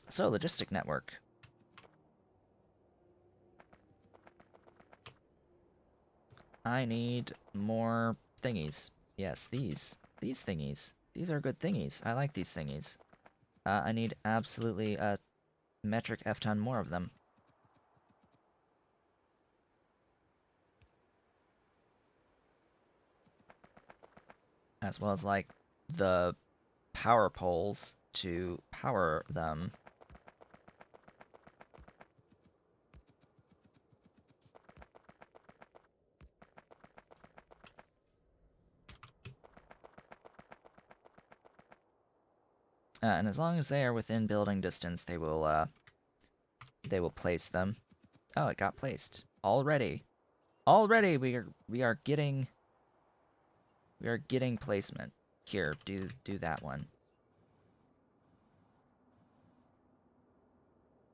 So, logistic network. I need more thingies. Yes, these. These thingies. These are good thingies. I like these thingies. I need absolutely a metric F-ton more of them. As well as, like, the power poles to power them. And as long as they are within building distance, they will place them. Oh, it got placed already. Already, we are getting placement. Here, do that one.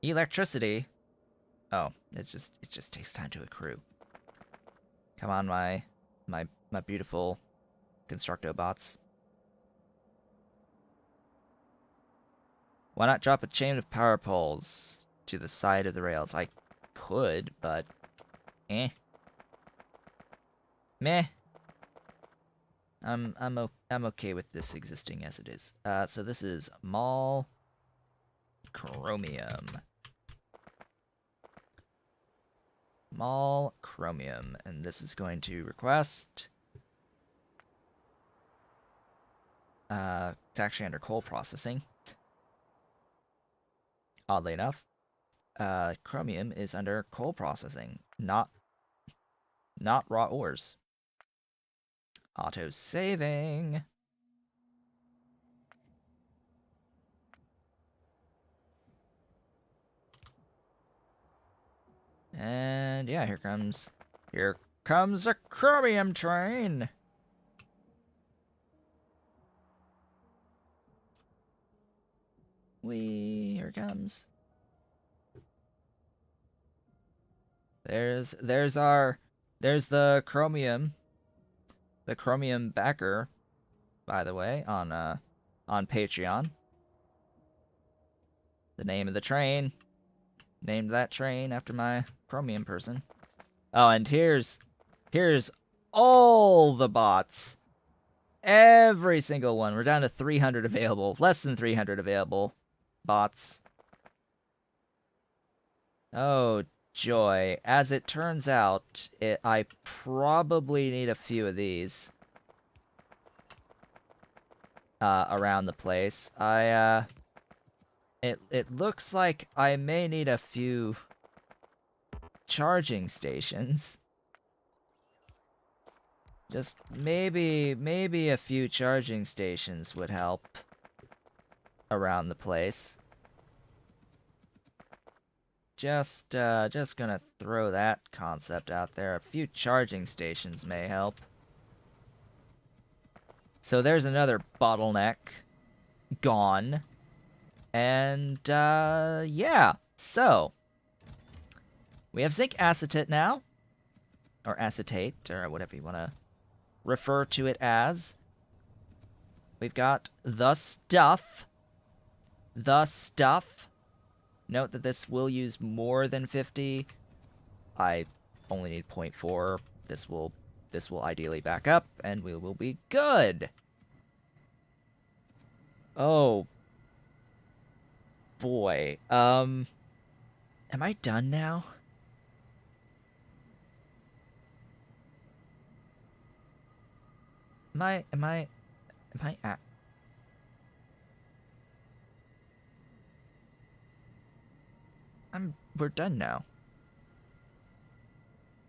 Electricity. Oh, it just takes time to accrue. Come on, my beautiful constructo bots. Why not drop a chain of power poles to the side of the rails? I could, but eh. Meh. I'm okay with this existing as it is. So this is mall chromium. Mall chromium, and this is going to request. It's actually under coal processing. Oddly enough, chromium is under coal processing, not raw ores. Auto saving. And yeah, here comes a chromium train. Here it comes. There's the chromium backer, by the way, on Patreon. The name of the train. Named that train after my chromium person. Oh, and here's all the bots. Every single one. We're down to 300 available. Less than 300 available bots. Oh, joy. As it turns out, I probably need a few of these around the place. It looks like I may need a few charging stations. Just maybe a few charging stations would help around the place. Just gonna throw that concept out there. A few charging stations may help. So there's another bottleneck gone. And yeah. So we have zinc acetate now, or acetate, or whatever you want to refer to it as. We've got the stuff. The stuff. Note that this will use more than 50. I only need 0.4. This will ideally back up, and we will be good. Oh boy. Am I done now? Am I at... we're done now.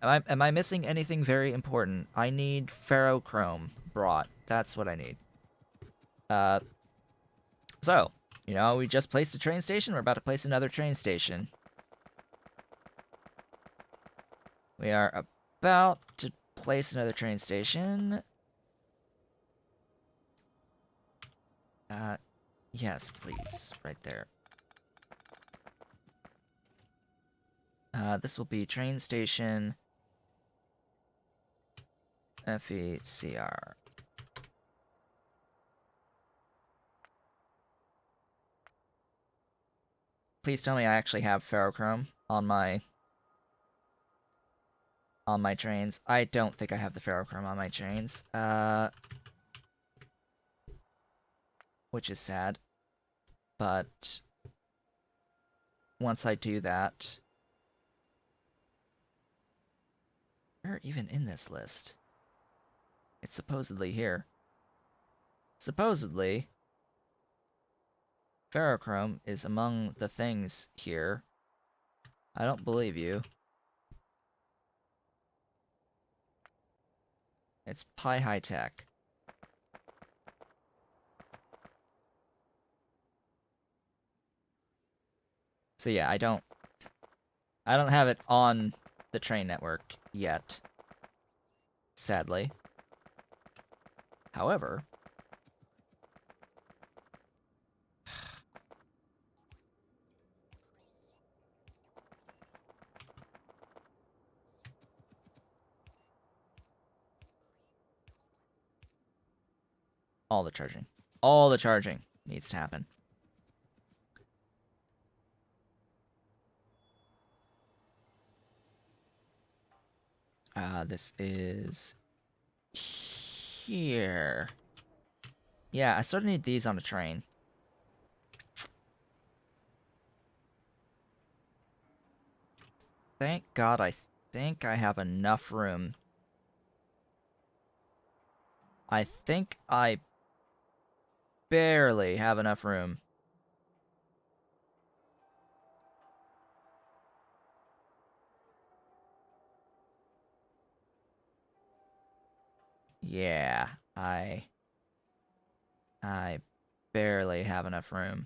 Am I missing anything very important? I need ferrochrome brought. That's what I need. So, we just placed a train station. We're about to place another train station. We are about to place another train station. Yes, please. Right there. This will be train station FECR. Please tell me I actually have ferrochrome on my trains. I don't think I have the ferrochrome on my trains. Which is sad. But once I do that, where even in this list? It's supposedly here. Supposedly, ferrochrome is among the things here. I don't believe you. It's Pi High Tech. So yeah, I don't have it on the train network yet. Sadly. However, all the charging needs to happen. This is here. Yeah, I sort of need these on a train. Thank God I think I have enough room. I think I barely have enough room. Yeah, I barely have enough room.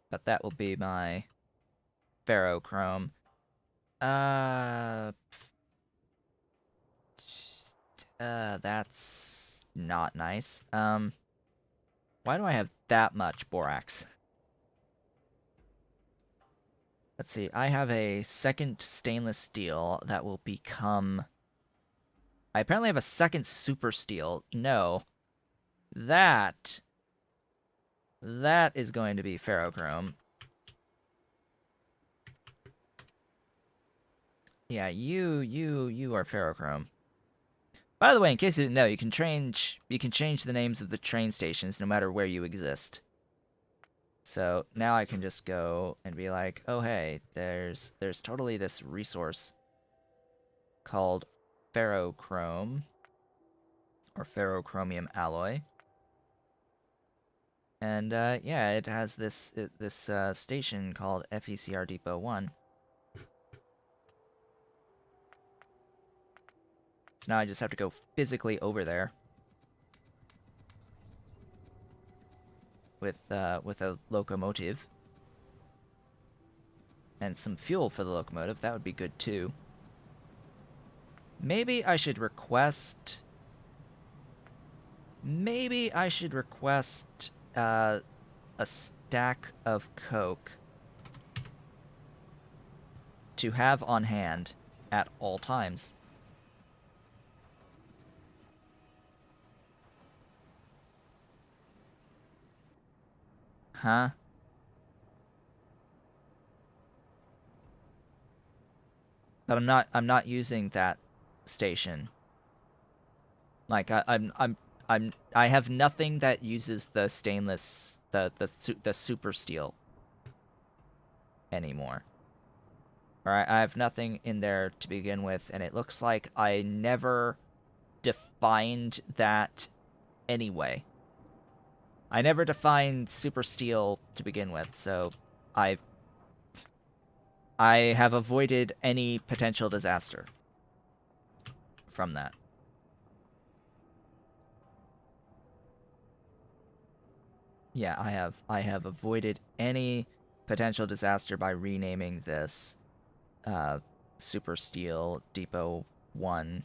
But that will be my ferrochrome. That's not nice. Why do I have that much borax? Let's see, I have a second stainless steel that will become... I apparently have a second super steel. No. That is going to be ferrochrome. Yeah, you are ferrochrome. By the way, in case you didn't know, you can change the names of the train stations no matter where you exist. So now I can just go and be like, oh hey, there's totally this resource called ferrochrome or ferrochromium alloy. And yeah, it has this station called FECR Depot 1. So now I just have to go physically over there with a locomotive and some fuel for the locomotive. That would be good too. Maybe I should request a stack of coke to have on hand at all times. Huh? But I'm not using that station. Like I have nothing that uses the stainless the super steel anymore. All right, I have nothing in there to begin with, and it looks like I never defined that anyway. I never defined super steel to begin with, so I have avoided any potential disaster from that. Yeah, I have avoided any potential disaster by renaming this Super Steel Depot 1,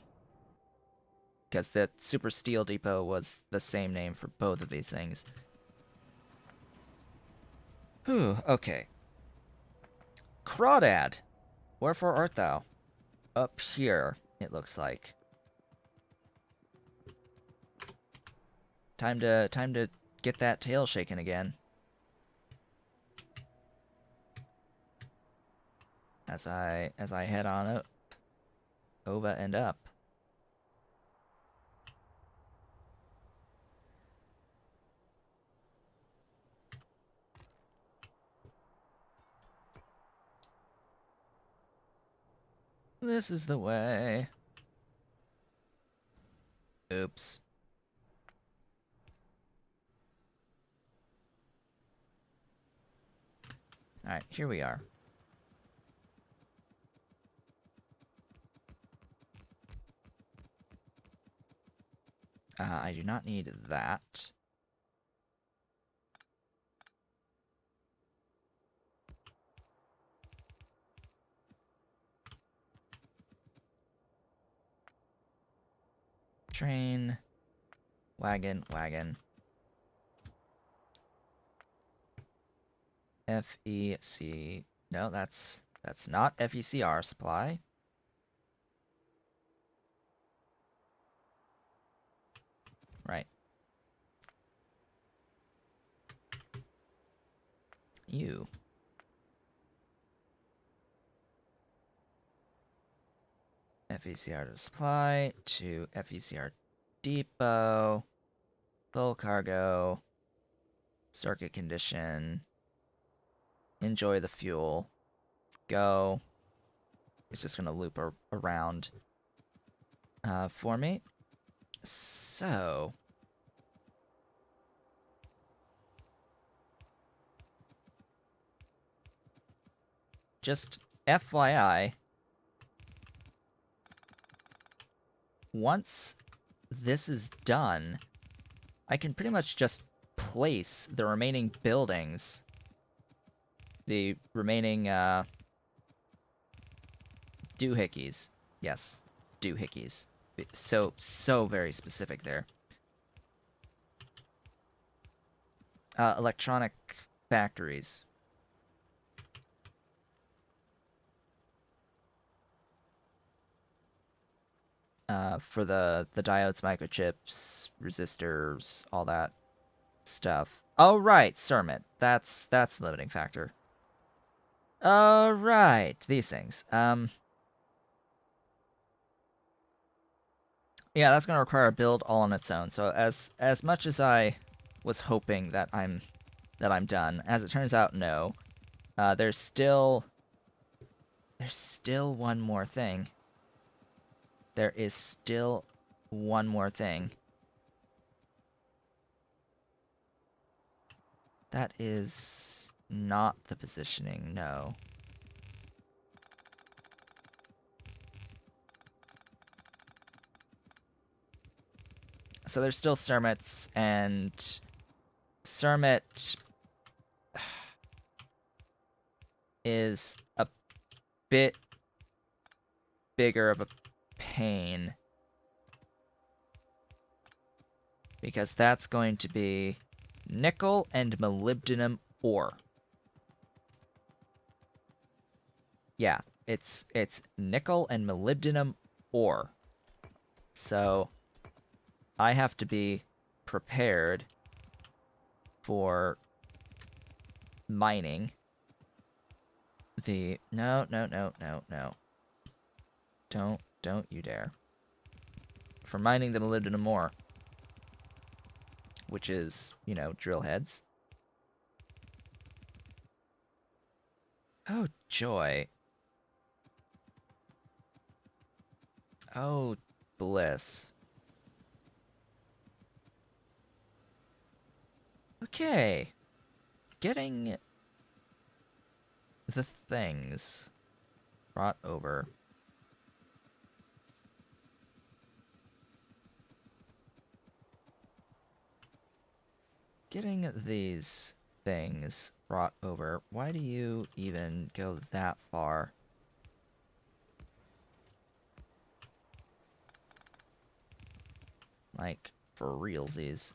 because the Super Steel Depot was the same name for both of these things. Whew, okay. Crawdad, wherefore art thou? Up here it looks like. Time to get that tail shaking again. As I head on up, over and up. This is the way. Oops. Alright, here we are. I do not need that. Train. Wagon. FEC. No, that's not FECR supply. Right. You. FECR to supply to FECR depot. Full cargo. Circuit condition. Enjoy the fuel. Go. It's just going to loop around for me. So, just FYI, once this is done, I can pretty much just place the remaining buildings, the remaining doohickeys. Yes, doohickeys. So very specific there. Electronic factories. For the diodes, microchips, resistors, all that stuff. Oh right, Cermet. That's the limiting factor. All right, these things. Yeah, that's gonna require a build all on its own. So as much as I was hoping that I'm done, as it turns out, no. There's still one more thing. There is still one more thing. That is not the positioning, no. So there's still Cermets, and Cermet is a bit bigger of a pain. Because that's going to be nickel and molybdenum ore. Yeah, it's nickel and molybdenum ore. So I have to be prepared for mining the no. Don't you dare. For mining the molybdenum ore, which is, you know, drill heads. Oh joy. Oh bliss. Okay. Getting the things brought over. Getting these things brought over. Why do you even go that far? Like, for realsies.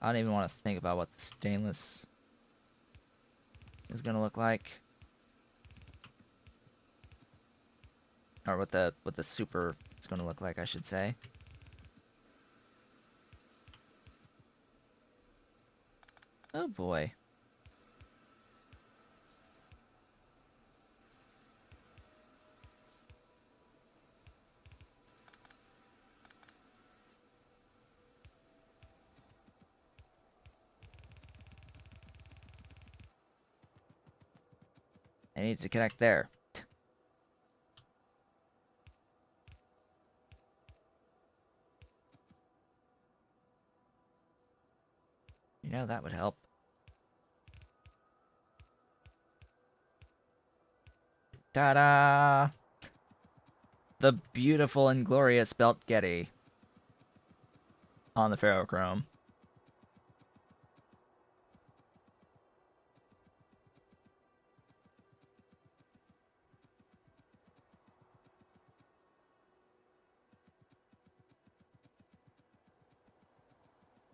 I don't even want to think about what the stainless is gonna look like. Or what the super is gonna look like, I should say. Oh boy. I need to connect there. You know, that would help. Ta-da! The beautiful and glorious belt Getty on the Ferrochrome.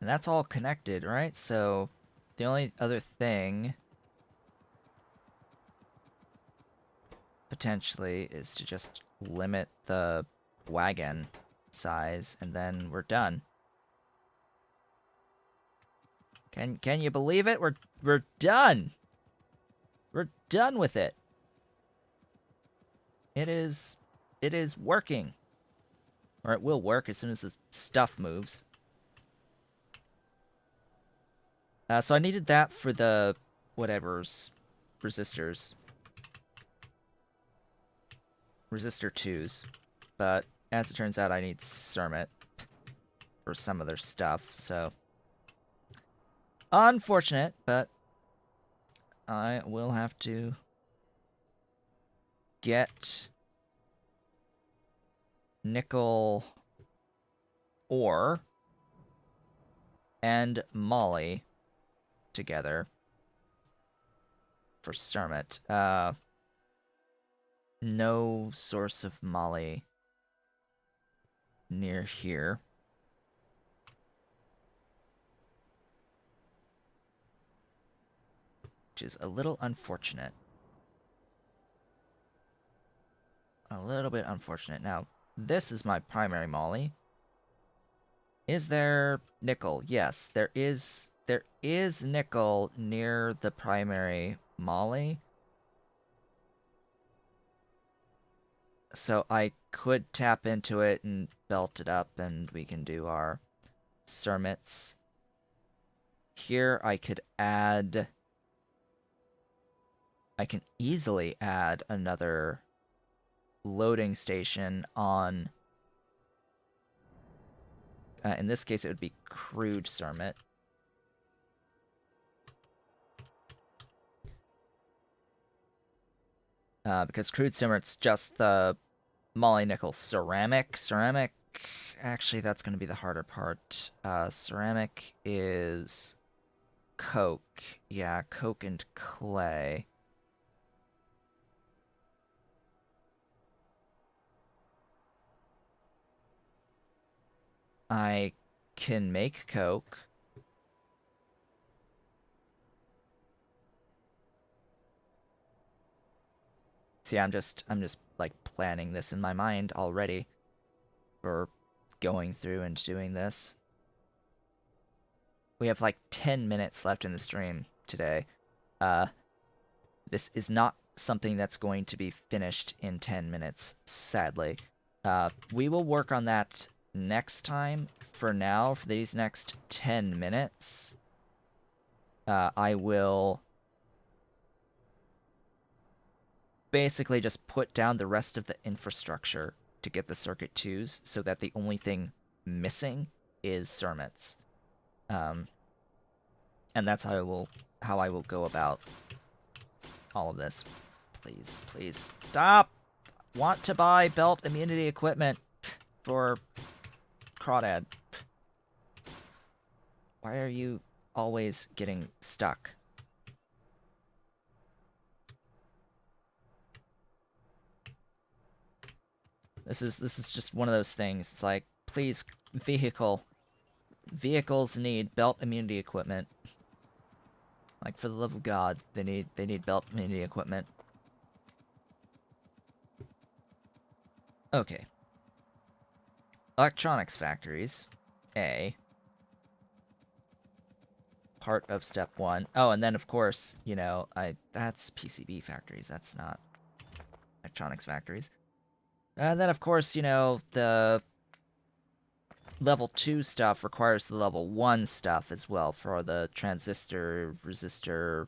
And that's all connected, right? So the only other thing potentially is to just limit the wagon size, and then we're done. Can you believe it? We're done. We're done with it. It is working. Or it will work as soon as the stuff moves. So I needed that for the whatever's resistors. Resistor 2s. But as it turns out, I need Cermet for some of their stuff, so unfortunate, but I will have to get nickel ore and moly together for Cermet. No source of moly near here. Which is a little unfortunate. A little bit unfortunate. Now, this is my primary moly. Is there nickel? Yes, there is nickel near the primary moly. So I could tap into it and belt it up, and we can do our Cermets. Here I could add... I can easily add another loading station on... in this case, it would be crude Cermet. Because crude Cermet's just the moly-nickel ceramic. Ceramic, actually, that's going to be the harder part. Ceramic is coke. Yeah, coke and clay. I can make coke. See, I'm just like planning this in my mind already for going through and doing this. We have like 10 minutes left in the stream today. This is not something that's going to be finished in 10 minutes, sadly. We will work on that next time. For now, for these next 10 minutes, I will basically just put down the rest of the infrastructure to get the circuit 2s so that the only thing missing is Cermets. And that's how I will go about all of this. Please, please stop! Want to buy belt immunity equipment for Crawdad. Why are you always getting stuck? This is just one of those things. It's like, please, vehicle, Vehicles need belt immunity equipment. Like, for the love of God, they need belt immunity equipment. Okay. Electronics factories. A. Part of step 1. Oh, and then of course, you know, that's PCB factories. That's not electronics factories. And then of course, you know, the level 2 stuff requires the level 1 stuff as well for the transistor, resistor,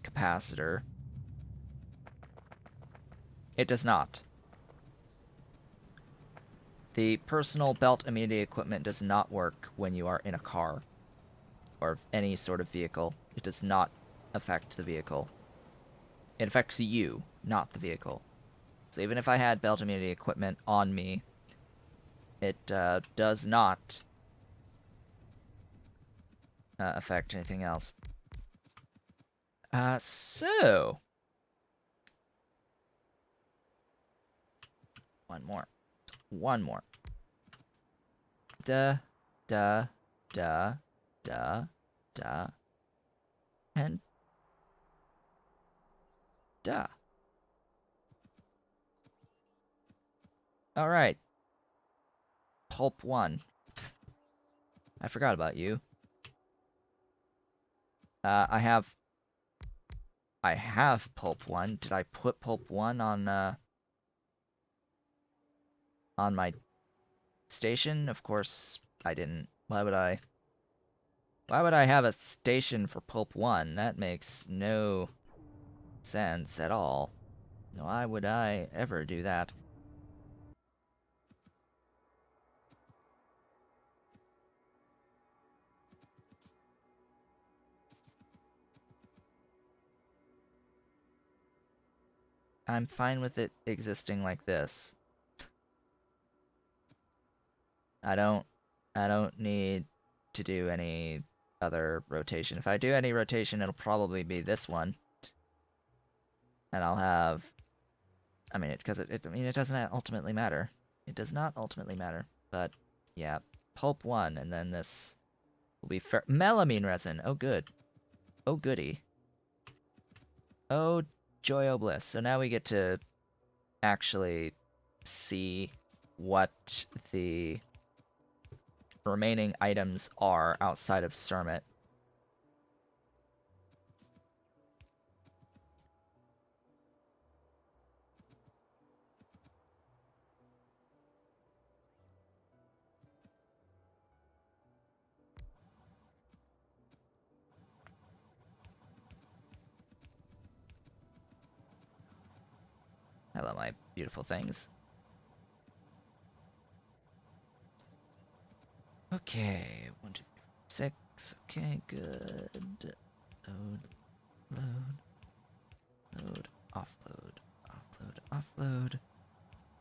capacitor. It does not. The personal belt immunity equipment does not work when you are in a car or any sort of vehicle. It does not affect the vehicle. It affects you, not the vehicle. So even if I had belt immunity equipment on me, it does not affect anything else. So... One more. One more. Da, da, da, da, da, and da. Alright. Pulp 1. I forgot about you. I have Pulp 1. Did I put Pulp 1 on my station? Of course I didn't. Why would I? Why would I have a station for Pulp 1? That makes no sense at all. Why would I ever do that? I'm fine with it existing like this. I don't need to do any other rotation. If I do any rotation, it'll probably be this one. And I'll have... I mean, because I mean, it doesn't ultimately matter. It does not ultimately matter. But, yeah. Pulp 1, and then this will be melamine resin. Oh, good. Oh, goody. Oh, joy, oh, bliss. So now we get to actually see what the remaining items are outside of Cermet. Hello, my beautiful things. Okay, 1, 2, 3, 4, 6. Okay, good. Load, load, load, offload, offload, offload,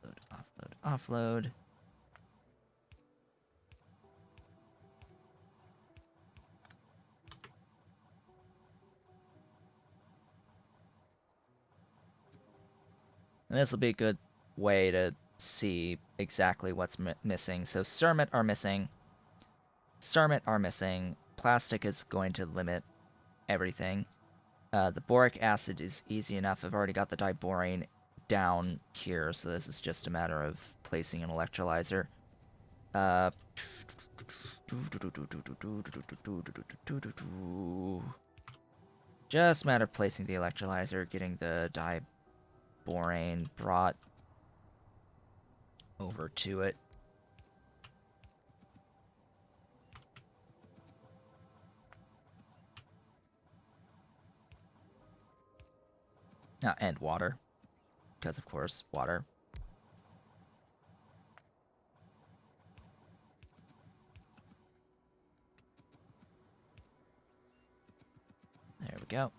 load, offload, offload. And this will be a good way to see exactly what's missing. So Cermet are missing. Cermet are missing. Plastic is going to limit everything. The boric acid is easy enough. I've already got the diborane down here, so this is just a matter of placing an electrolyzer. Just a matter of placing the electrolyzer, getting the diborane brought over to it. And water. Because, of course, water. There we go.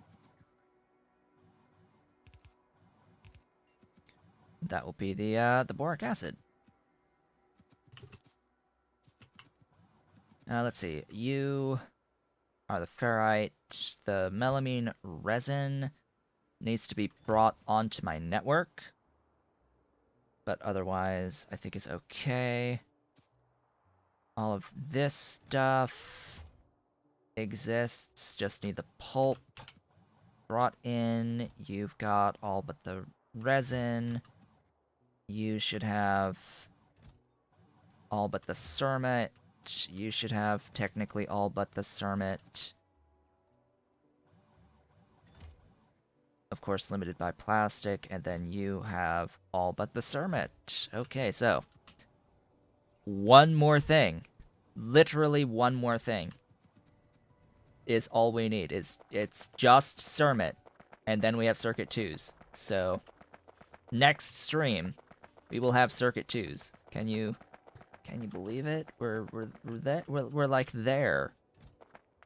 That will be the boric acid. Let's see. You are the ferrite. The melamine resin needs to be brought onto my network. But otherwise, I think it's okay. All of this stuff exists. Just need the pulp brought in. You've got all but the resin. You should have all but the cermet. You should have technically all but the cermet. Of course, limited by plastic. And then you have all but the cermet. Okay, so one more thing. Literally one more thing is all we need. It's just cermet, and then we have circuit 2s. So next stream we will have circuit 2s. Can you believe it? We're like there.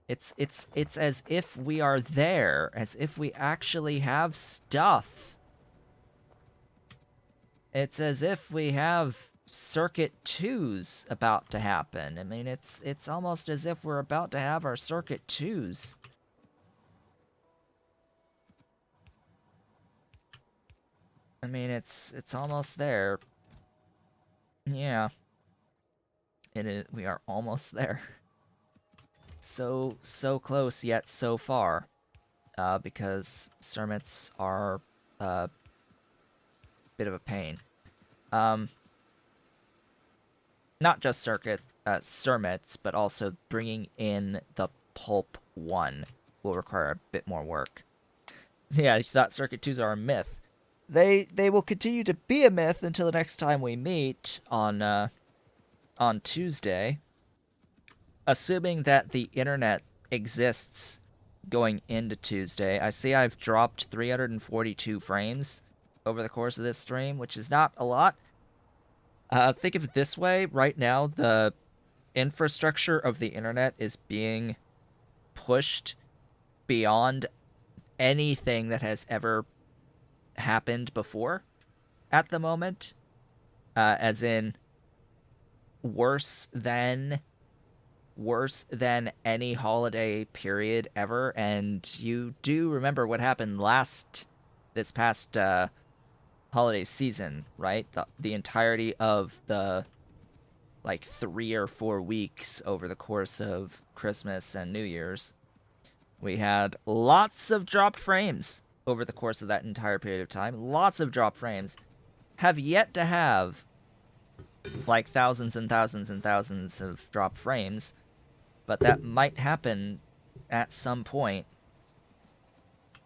It's as if we are there, as if we actually have stuff. It's as if we have circuit 2s about to happen. I mean, it's almost as if we're about to have our circuit 2s. I mean, it's almost there. Yeah. It is, we are almost there. So close yet so far. Because cermets are a bit of a pain. Not just cermets, but also bringing in the pulp 1 will require a bit more work. Yeah, if that circuit 2s are a myth. They will continue to be a myth until the next time we meet on Tuesday. Assuming that the internet exists going into Tuesday. I see I've dropped 342 frames over the course of this stream, which is not a lot. Think of it this way. Right now, the infrastructure of the internet is being pushed beyond anything that has ever happened before at the moment. As in, worse than any holiday period ever. And you do remember what happened this past holiday season, right? The entirety of the 3 or 4 weeks over the course of Christmas and New Year's, we had lots of dropped frames over the course of that entire period of time. Lots of dropped frames. Have yet to have thousands and thousands and thousands of dropped frames, but that might happen at some point.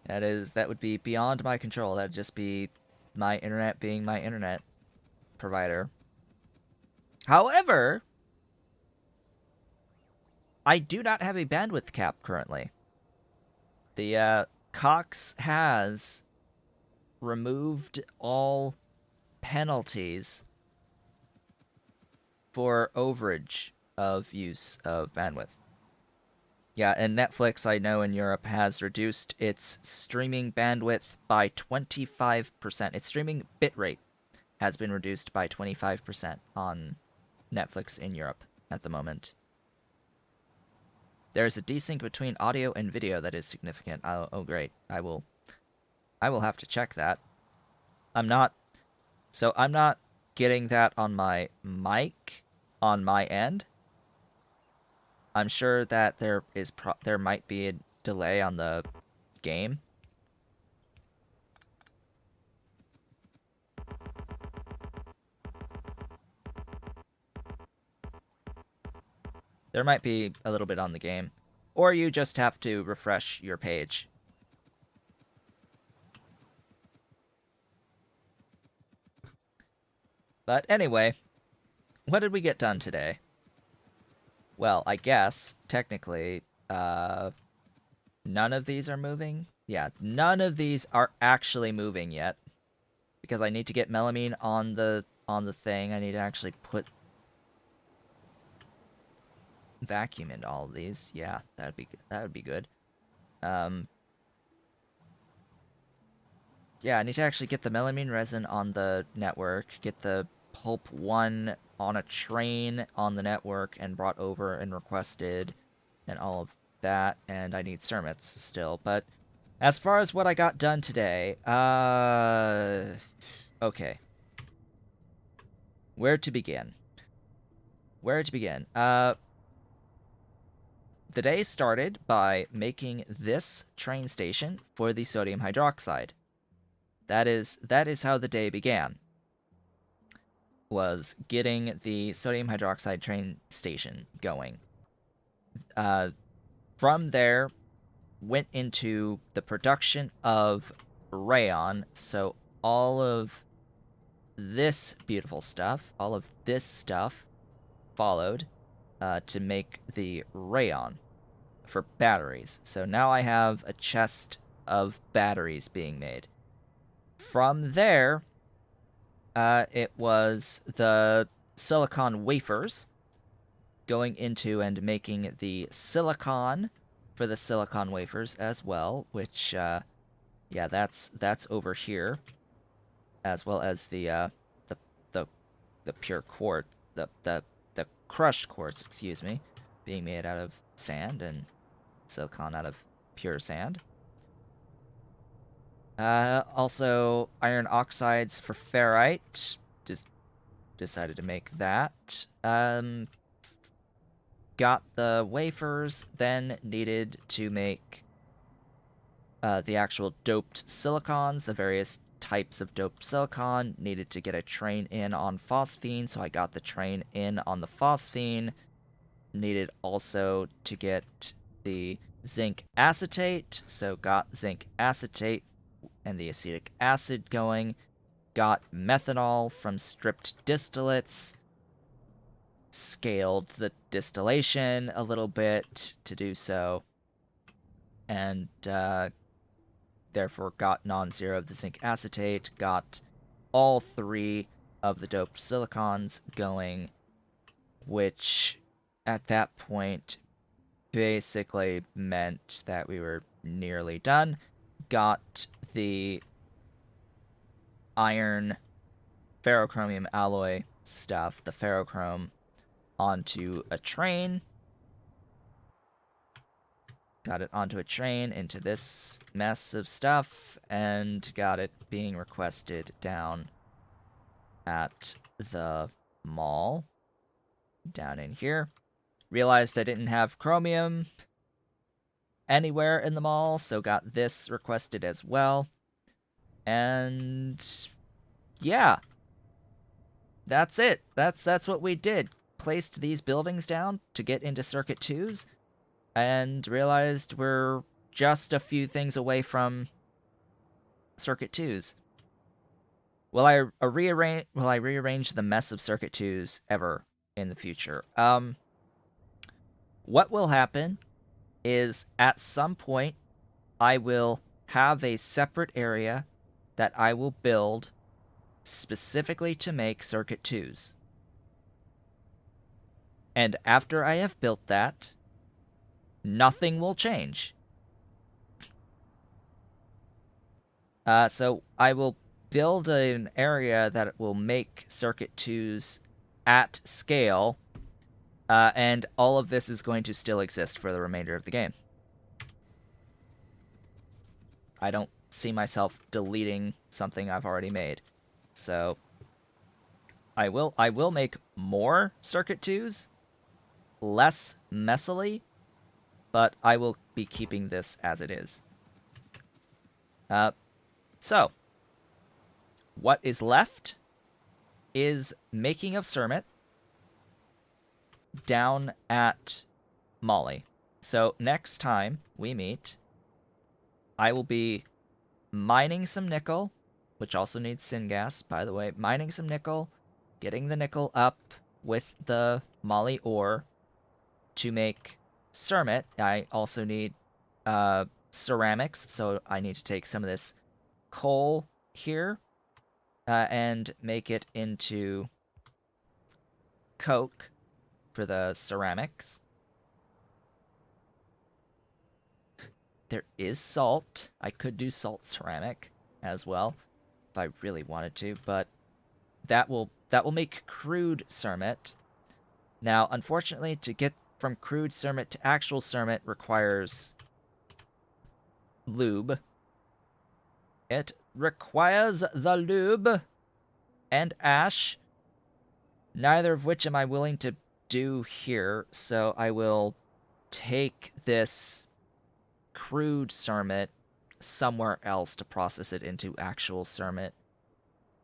That would be beyond my control. That'd just be my internet being my internet provider. However, I do not have a bandwidth cap currently. The Cox has removed all penalties for overage of use of bandwidth. Yeah, and Netflix, I know in Europe, has reduced its streaming bandwidth by 25%. Its streaming bitrate has been reduced by 25% on Netflix in Europe at the moment. There is a desync between audio and video that is significant. Oh great. I will have to check that. I'm not getting that on my mic on my end. I'm sure that there might be a delay on the game. There might be a little bit on the game. Or you just have to refresh your page. But anyway, what did we get done today? Well, I guess, technically, none of these are moving? Yeah, none of these are actually moving yet. Because I need to get melamine on the thing. I need to actually put vacuum into all of these. Yeah, that would be good. Yeah, I need to actually get the melamine resin on the network, get the pulp 1 on a train on the network and brought over and requested, and all of that, and I need cermets still. But as far as what I got done today, okay. Where to begin? Where to begin? The day started by making this train station for the sodium hydroxide. That is how the day began. Was getting the sodium hydroxide train station going. From there, went into the production of rayon. So all of this beautiful stuff, all of this stuff, followed to make the rayon for batteries. So now I have a chest of batteries being made. From there, it was the silicon wafers going into and making the silicon for the silicon wafers as well, which, yeah, that's over here, as well as the the the pure quartz, the crushed quartz, excuse me, being made out of sand and silicon out of pure sand. Also, iron oxides for ferrite. Just decided to make that. Got the wafers, then needed to make the actual doped silicons, the various types of doped silicon. Needed to get a train in on phosphine, so I got the train in on the phosphine. Needed also to get the zinc acetate, so got zinc acetate and the acetic acid going. Got methanol from stripped distillates. Scaled the distillation a little bit to do so. And therefore got non-zero of the zinc acetate. Got all three of the doped silicons going, which at that point basically meant that we were nearly done. Got the iron ferrochromium alloy stuff, the ferrochrome, onto a train. Got it onto a train into this mess of stuff, and got it being requested down at the mall. Down in here. Realized I didn't have chromium anywhere in the mall, so got this requested as well. And yeah, that's it. That's what we did. Placed these buildings down to get into Circuit 2s, and realized we're just a few things away from Circuit 2s. Will I rearrange the mess of Circuit 2s ever in the future? What will happen is at some point I will have a separate area that I will build specifically to make Circuit 2s. And after I have built that, nothing will change. So I will build an area that will make Circuit 2s at scale, and all of this is going to still exist for the remainder of the game. I don't see myself deleting something I've already made. So I will make more Circuit 2s, less messily, but I will be keeping this as it is. So what is left is making of Cermet down at Molly. So next time we meet, I will be mining some nickel, which also needs syngas, by the way. Mining some nickel, getting the nickel up with the Molly ore to make Cermet. I also need ceramics, so I need to take some of this coal here and make it into coke for the ceramics. There is salt. I could do salt ceramic as well if I really wanted to, but that will make crude Cermet. Now, unfortunately, to get from crude Cermet to actual Cermet requires lube. It requires the lube and ash, neither of which am I willing to do here. So I will take this crude cermet somewhere else to process it into actual cermet.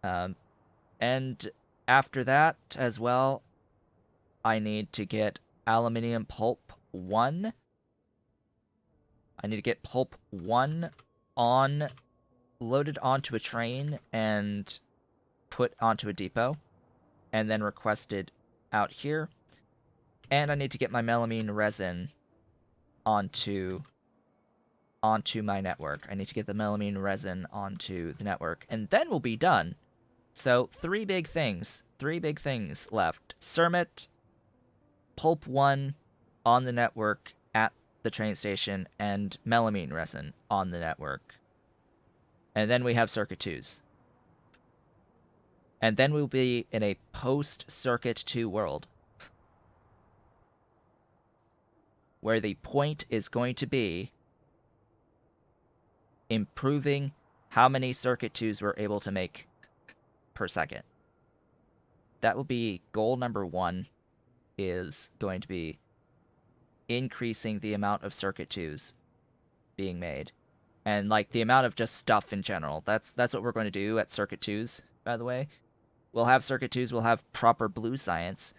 And after that as well, I need to get aluminium pulp 1. I need to get pulp 1 on loaded onto a train and put onto a depot, and then requested out here. And I need to get my melamine resin onto my network. I need to get the melamine resin onto the network, and then we'll be done. So 3 big things left. Cermet, pulp 1 on the network at the train station, and melamine resin on the network. And then we have circuit 2s. And then we'll be in a post-circuit 2 world, where the point is going to be improving how many circuit 2s we're able to make per second. That will be goal number 1, is going to be increasing the amount of circuit 2s being made. And like the amount of just stuff in general. That's what we're going to do at circuit 2s, by the way. We'll have circuit 2s, we'll have proper blue science.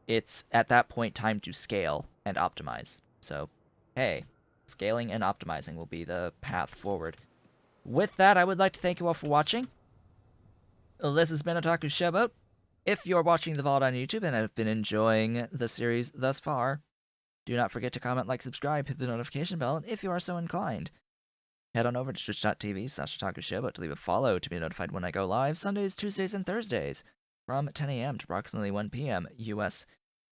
It's at that point time to scale and optimize. So, hey, scaling and optimizing will be the path forward. With that, I would like to thank you all for watching. This has been Otaku Showboat. If you're watching the VOD on YouTube and have been enjoying the series thus far, do not forget to comment, like, subscribe, hit the notification bell, and if you are so inclined, head on over to twitch.tv/OtakuShowboat to leave a follow to be notified when I go live Sundays, Tuesdays, and Thursdays from 10 a.m. to approximately 1 p.m. U.S.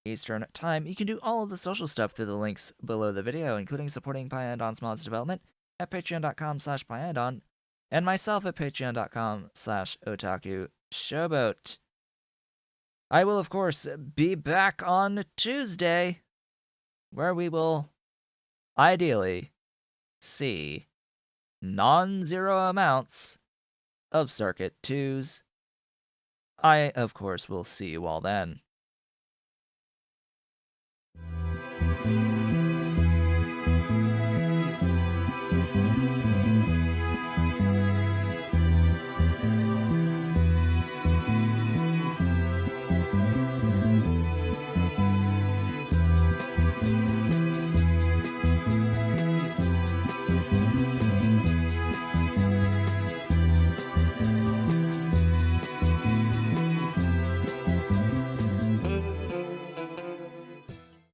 Eastern Time. You can do all of the social stuff through the links below the video, including supporting Pyandon's mods development at patreon.com/Pyandon, and myself at patreon.com/OtakuShowboat. I will, of course, be back on Tuesday, where we will ideally see non-zero amounts of circuit 2s. I, of course, will see you all then.